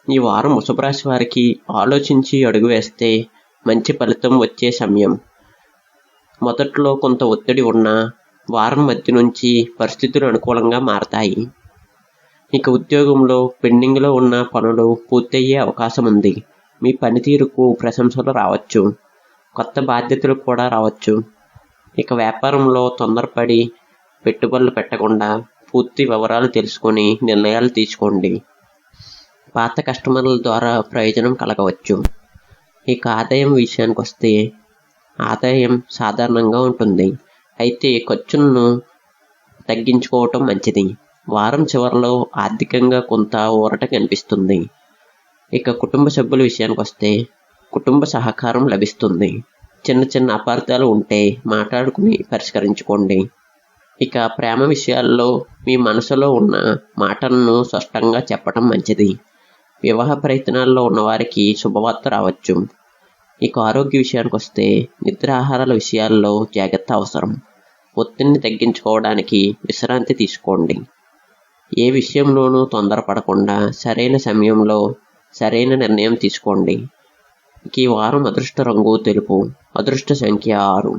ఈ వారం వృషభ రాశి వారికి ఆలోచించి అడుగు వేస్తే మంచి ఫలితం వచ్చే సమయం. మొదట్లో కొంత ఒత్తిడి ఉన్నా వారం మధ్య నుంచి పరిస్థితులు అనుకూలంగా మారతాయి. ఇక ఉద్యోగంలో పెండింగ్లో ఉన్న పనులు పూర్తయ్యే అవకాశం ఉంది. మీ పనితీరుకు ప్రశంసలు రావచ్చు, కొత్త బాధ్యతలు కూడా రావచ్చు. ఇక వ్యాపారంలో తొందరపడి పెట్టుబడులు పెట్టకుండా పూర్తి వివరాలు తెలుసుకొని నిర్ణయాలు తీసుకోండి. పాత కస్టమర్ల ద్వారా ప్రయోజనం కలగవచ్చు. ఇక ఆదాయం విషయానికి వస్తే ఆదాయం సాధారణంగా ఉంటుంది, అయితే ఖర్చులను తగ్గించుకోవటం మంచిది. వారం చివరిలో ఆర్థికంగా కొంత ఊరట కనిపిస్తుంది. ఇక కుటుంబ సభ్యుల విషయానికి వస్తే కుటుంబ సహకారం లభిస్తుంది. చిన్న చిన్న అపార్థాలు ఉంటే మాట్లాడుకుని పరిష్కరించుకోండి. ఇక ప్రేమ విషయాల్లో మీ మనసులో ఉన్న మాటలను స్పష్టంగా చెప్పడం మంచిది. వివాహ ప్రయత్నాల్లో ఉన్నవారికి శుభవార్త రావచ్చు. ఇక ఆరోగ్య విషయానికి వస్తే నిద్ర ఆహారాల విషయాల్లో జాగ్రత్త అవసరం. ఒత్తిడిని తగ్గించుకోవడానికి విశ్రాంతి తీసుకోండి. ఏ విషయంలోనూ తొందరపడకుండా సరైన సమయంలో సరైన నిర్ణయం తీసుకోండి. ఈ వారం అదృష్ట రంగు తెలుపు, అదృష్ట సంఖ్య 6.